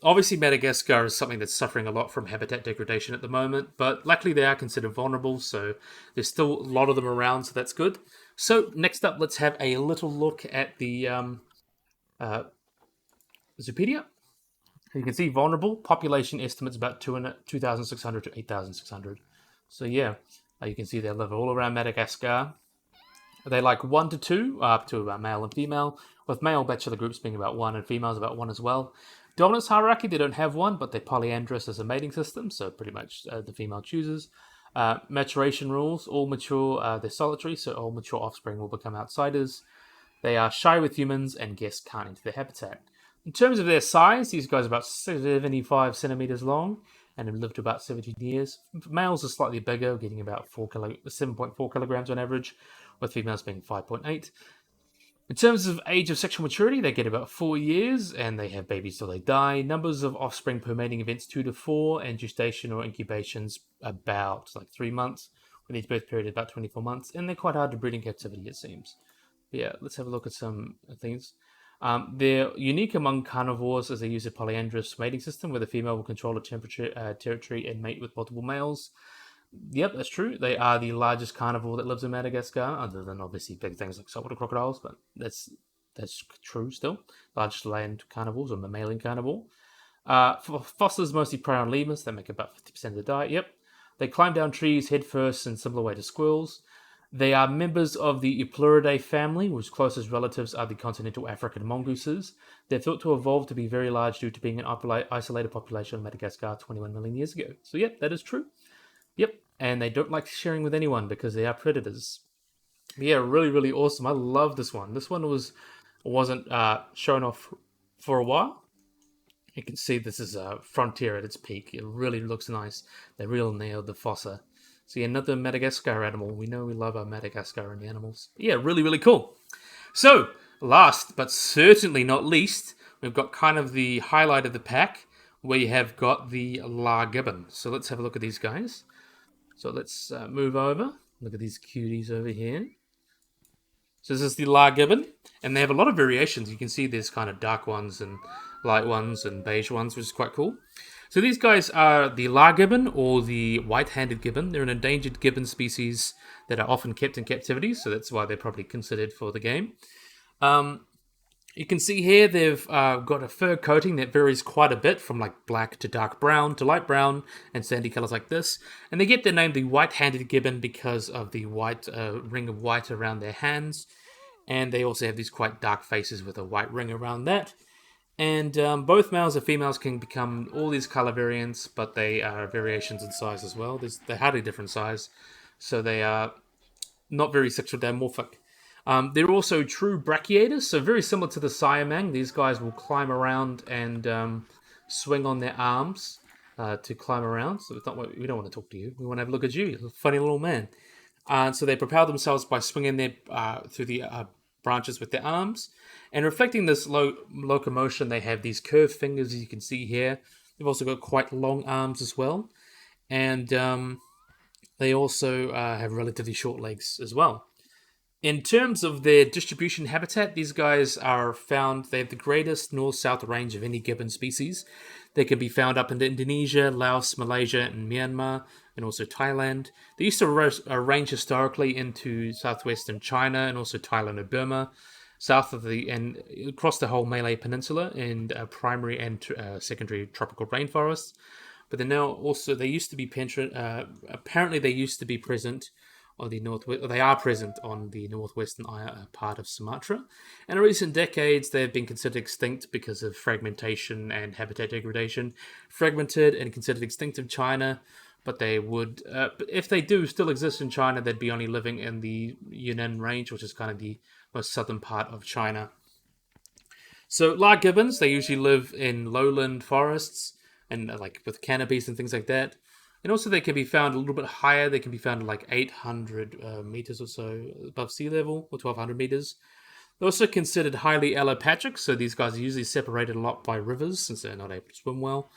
Obviously, Madagascar is something that's suffering a lot from habitat degradation at the moment, but luckily they are considered vulnerable, so there's still a lot of them around, so that's good. So next up, let's have a little look at the Zoopedia. You can see vulnerable population estimates about 2,600 to 8,600. So yeah, you can see they live all around Madagascar. They like 1 to 2, up to male and female, with male bachelor groups being about 1 and females about 1 as well. Dominance hierarchy, they don't have one, but they're polyandrous as a mating system, so pretty much the female chooses. Maturation rules, all mature, they're solitary, so all mature offspring will become outsiders. They are shy with humans, and guests can't enter their habitat. In terms of their size, these guys are about 75 centimeters long and have lived to about 17 years. Males are slightly bigger, getting about 7.4 kilograms on average, with females being 5.8. In terms of age of sexual maturity, they get about 4 years, and they have babies till they die. Numbers of offspring per mating events 2 to 4, and gestation or incubations about 3 months, with each birth period about 24 months, and they're quite hard to breed in captivity, it seems. But yeah, let's have a look at some things. They're unique among carnivores as they use a polyandrous mating system where the female will control a territory and mate with multiple males. Yep, that's true. They are the largest carnivore that lives in Madagascar, other than obviously big things like saltwater crocodiles, but that's true still. Largest land carnivores, or mammalian carnivore. Fossas mostly prey on lemurs. They make about 50% of the diet. Yep. They climb down trees head first in similar way to squirrels. They are members of the Epluridae family, whose closest relatives are the continental African mongooses. They're thought to evolve to be very large due to being an isolated population of Madagascar 21 million years ago. So yep, that is true. Yep, and they don't like sharing with anyone because they are predators. But yeah, really, really awesome. I love this one. This one wasn't shown off for a while. You can see this is a frontier at its peak. It really looks nice. They really nailed the fossa. So yeah, another Madagascar animal. We know we love our Madagascar and the animals. Yeah, really, really cool. So, last but certainly not least, we've got kind of the highlight of the pack, where you have got the Lar Gibbon. So let's have a look at these guys. So let's move over. Look at these cuties over here. So this is the Lar Gibbon, and they have a lot of variations. You can see there's kind of dark ones and light ones and beige ones, which is quite cool. So these guys are the Lar Gibbon, or the white-handed gibbon. They're an endangered gibbon species that are often kept in captivity, so that's why they're probably considered for the game. You can see here they've got a fur coating that varies quite a bit, from like black to dark brown to light brown and sandy colors like this. And they get their name the white-handed gibbon because of the white ring of white around their hands. And they also have these quite dark faces with a white ring around that. And both males and females can become all these color variants, but they are variations in size as well. They're hardly different size, so they are not very sexual dimorphic. They're also true brachiators, so very similar to the Siamang. These guys will climb around and swing on their arms to climb around. So it's not we don't want to talk to you. We want to have a look at you, you funny little man. So they propel themselves by swinging their through the branches with their arms. And reflecting this locomotion, they have these curved fingers, as you can see here. They've also got quite long arms as well. And they also have relatively short legs as well. In terms of their distribution habitat, these guys are found, they have the greatest north-south range of any gibbon species. They can be found up in Indonesia, Laos, Malaysia, and Myanmar, and also Thailand. They used to range historically into southwestern China and also Thailand and Burma, south of and across the whole Malay Peninsula in primary and secondary tropical rainforests. but they're now also they used to be apparently they used to be present on the northwest. They are present on the northwestern part of Sumatra. And in recent decades, they've been considered extinct because of fragmentation and habitat degradation. Fragmented and considered extinct in China, but they would, but if they do still exist in China, they'd be only living in the Yunnan range, which is kind of the most southern part of China. So Lar Gibbons, they usually live in lowland forests and like with canopies and things like that. And also they can be found a little bit higher. They can be found at like 800 meters or so above sea level, or 1200 meters. They're also considered highly allopatric, so these guys are usually separated a lot by rivers since they're not able to swim well.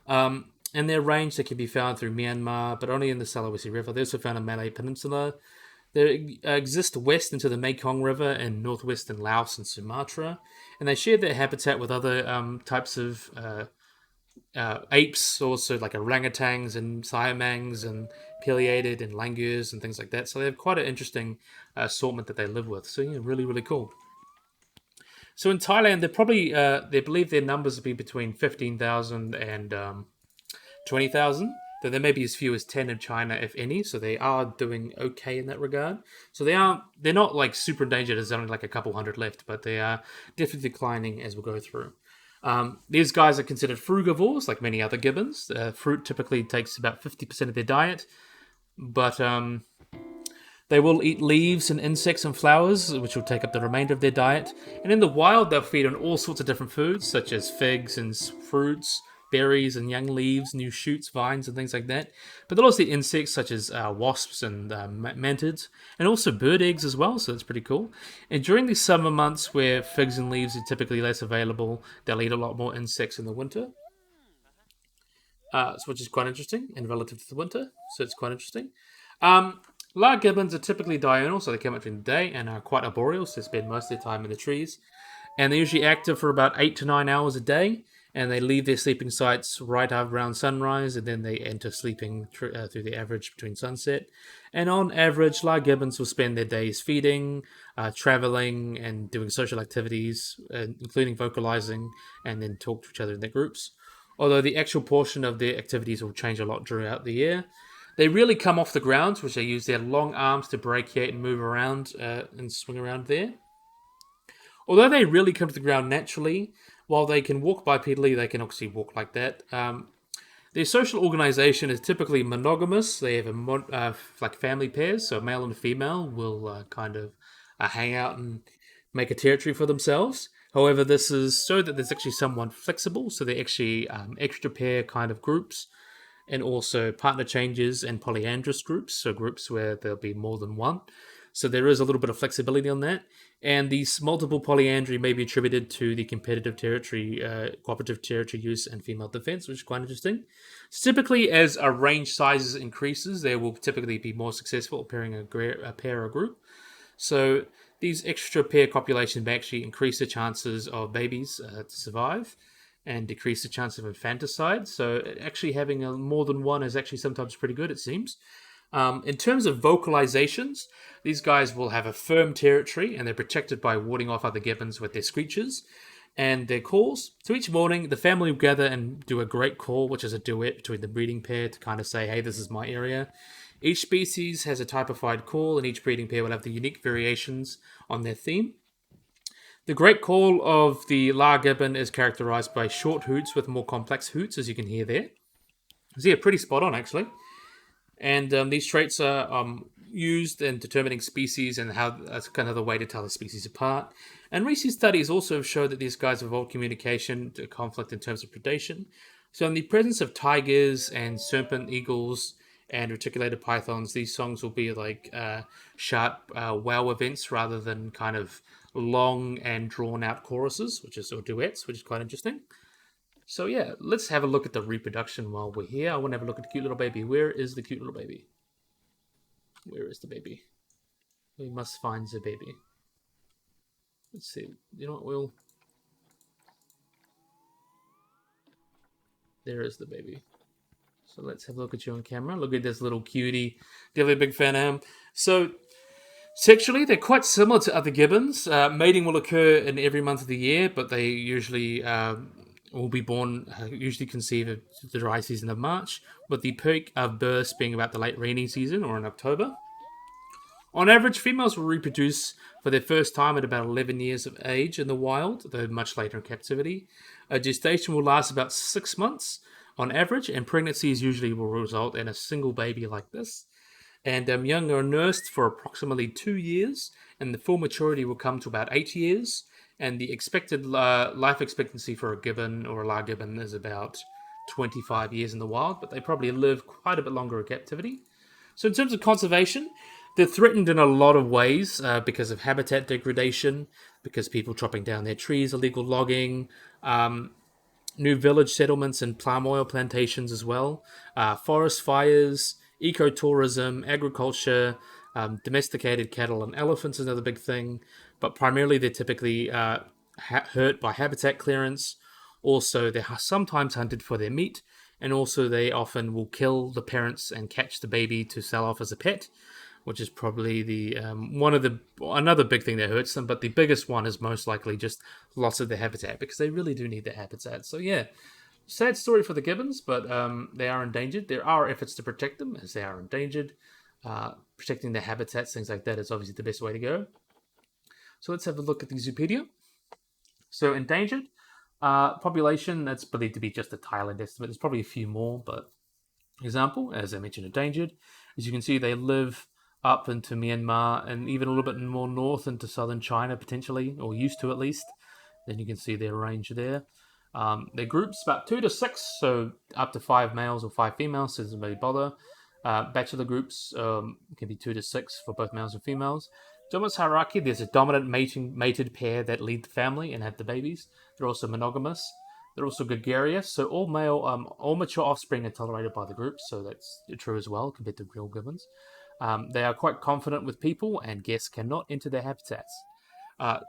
In their range, they can be found through Myanmar, but only in the Sulawesi River. They're also found in Malay Peninsula. They exist west into the Mekong River in northwestern Laos and Sumatra, and they share their habitat with other types of apes, also like orangutans and siamangs and pileated and langurs and things like that. So they have quite an interesting assortment that they live with. So yeah, really, really cool. So in Thailand, they're probably they believe their numbers will be between 15,000 and 20,000. Though there may be as few as 10 in China, if any. So they are doing okay in that regard. So they're not like super endangered. There's only like a couple hundred left, but they are definitely declining as we go through. These guys are considered frugivores, like many other gibbons. Fruit typically takes about 50% of their diet, but they will eat leaves and insects and flowers, which will take up the remainder of their diet. And in the wild, they'll feed on all sorts of different foods, such as figs and fruits, berries and young leaves, new shoots, vines, and things like that. But they'll also eat insects such as wasps and mantids, and also bird eggs as well, so that's pretty cool. And during the summer months where figs and leaves are typically less available, they'll eat a lot more insects in the winter, which is quite interesting, and relative to the winter, so it's quite interesting. Lar gibbons are typically diurnal, so they come out during the day, and are quite arboreal, so they spend most of their time in the trees. And they're usually active for about 8 to 9 hours a day, and they leave their sleeping sites right around sunrise, and then they enter sleeping through the average between sunset. And on average, Lar gibbons will spend their days feeding, traveling, and doing social activities, including vocalizing, and then talk to each other in their groups. Although the actual portion of their activities will change a lot throughout the year. They really come off the ground, which they use their long arms to brachiate and move around and swing around there. Although they really come to the ground naturally, while they can walk bipedally, they can actually walk like that. Their social organization is typically monogamous. They have like family pairs, so male and female will kind of hang out and make a territory for themselves. However, this is so that there's actually somewhat flexible, so they're actually extra pair kind of groups, and also partner changes and polyandrous groups, so groups where there'll be more than one. So there is a little bit of flexibility on that. And these multiple polyandry may be attributed to the competitive territory, cooperative territory use, and female defense, which is quite interesting. So typically, as a range sizes increases, they will typically be more successful at pairing a pair or group. So these extra pair copulations may actually increase the chances of babies to survive and decrease the chance of infanticide. So actually having more than one is actually sometimes pretty good, it seems. In terms of vocalizations, these guys will have a firm territory, and they're protected by warding off other gibbons with their screeches and their calls. So each morning, the family will gather and do a great call, which is a duet between the breeding pair to kind of say, hey, this is my area. Each species has a typified call, and each breeding pair will have the unique variations on their theme. The great call of the Lar Gibbon is characterized by short hoots with more complex hoots, as you can hear there. So yeah, pretty spot on, actually. And these traits are used in determining species, and how that's kind of the way to tell the species apart. And recent studies also show that these guys evolve communication to conflict in terms of predation. So in the presence of tigers and serpent eagles and reticulated pythons, these songs will be like sharp wow events rather than kind of long and drawn out choruses, or duets, which is quite interesting. So yeah, let's have a look at the reproduction while we're here. I want to have a look at the cute little baby. Where is the cute little baby? Where is the baby? We must find the baby. Let's see. You know what, there is the baby. So let's have a look at you on camera. Look at this little cutie. Definitely a big fan of him. So sexually, they're quite similar to other gibbons. Mating will occur in every month of the year, but they usually will be born, usually conceived of the dry season of March, with the peak of births being about the late rainy season or in October. On average, females will reproduce for their first time at about 11 years of age in the wild, though much later in captivity. A gestation will last about 6 months on average, and pregnancies usually will result in a single baby like this. And young are nursed for approximately 2 years, and the full maturity will come to about 8 years. And the expected life expectancy for a gibbon or a Lar Gibbon is about 25 years in the wild, but they probably live quite a bit longer in captivity. So, in terms of conservation, they're threatened in a lot of ways because of habitat degradation, because people chopping down their trees, illegal logging, new village settlements and palm oil plantations as well, forest fires, ecotourism, agriculture, domesticated cattle and elephants is another big thing, but primarily they're typically hurt by habitat clearance. Also, they're sometimes hunted for their meat, and also they often will kill the parents and catch the baby to sell off as a pet, which is probably the another big thing that hurts them. But the biggest one is most likely just loss of their habitat, because they really do need their habitat. So yeah, sad story for the gibbons, but they are endangered. There are efforts to protect them as they are endangered. Protecting their habitats, things like that, is obviously the best way to go. So let's have a look at the Zoopedia. So endangered population, that's believed to be just a Thailand estimate. There's probably a few more, but example, as I mentioned, endangered. As you can see, they live up into Myanmar and even a little bit more north into southern China, potentially, or used to at least. Then you can see their range there. Their groups about 2 to 6, so up to 5 males or 5 females, so doesn't really bother. Bachelor groups can be 2 to 6 for both males and females. Dominance hierarchy, there's a dominant mated pair that lead the family and have the babies. They're also monogamous. They're also gregarious, so all mature offspring are tolerated by the group, so that's true as well compared to real gibbons. They are quite confident with people, and guests cannot enter their habitats.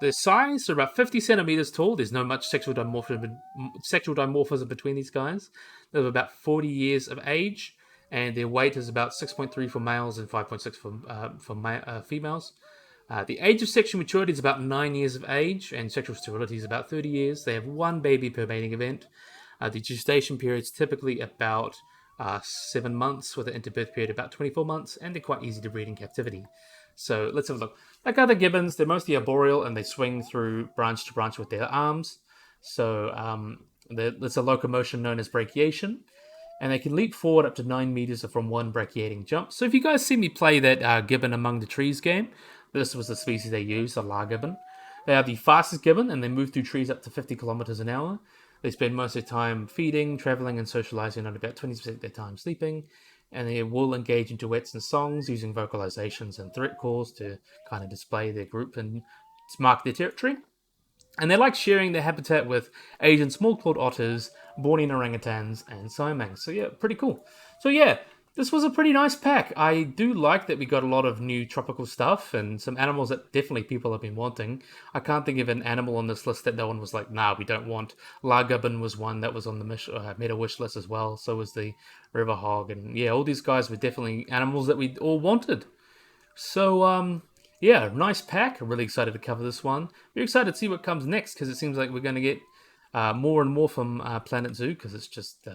Their size are about 50 centimeters tall. There's no much sexual dimorphism between these guys. They're about 40 years of age, and their weight is about 6.3 for males and 5.6 for females. The age of sexual maturity is about 9 years of age, and sexual sterility is about 30 years. They have one baby per mating event. The gestation period is typically about 7 months, with an interbirth period about 24 months, and they're quite easy to breed in captivity. So let's have a look. Like other gibbons, they're mostly arboreal, and they swing through branch to branch with their arms. So there's a locomotion known as brachiation, and they can leap forward up to 9 meters from one brachiating jump. So if you guys see me play that Gibbon Among the Trees game, this was the species they used, the Lar Gibbon. They are the fastest gibbon, and they move through trees up to 50 kilometers an hour. They spend most of their time feeding, traveling, and socializing, and about 20% of their time sleeping. And they will engage in duets and songs using vocalizations and threat calls to kind of display their group and to mark their territory. And they like sharing their habitat with Asian small-clawed otters, Bornean orangutans, and siamangs. So yeah, pretty cool. So yeah, this was a pretty nice pack. I do like that we got a lot of new tropical stuff and some animals that definitely people have been wanting. I can't think of an animal on this list that no one was like, nah, we don't want. Lar Gibbon was one that was on the meta wish list as well. So was the River Hog. And yeah, all these guys were definitely animals that we all wanted. So, yeah, nice pack. I'm really excited to cover this one. We're excited to see what comes next, because it seems like we're going to get more and more from Planet Zoo, because it's just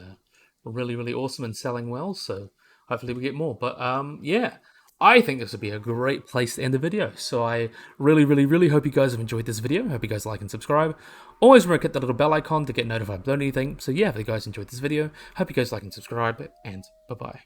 really, really awesome and selling well. So hopefully we get more. But yeah, I think this would be a great place to end the video. So I really, really, really hope you guys have enjoyed this video. Hope you guys like and subscribe. Always remember to hit the little bell icon to get notified about anything. So yeah, if you guys enjoyed this video, hope you guys like and subscribe, and bye-bye.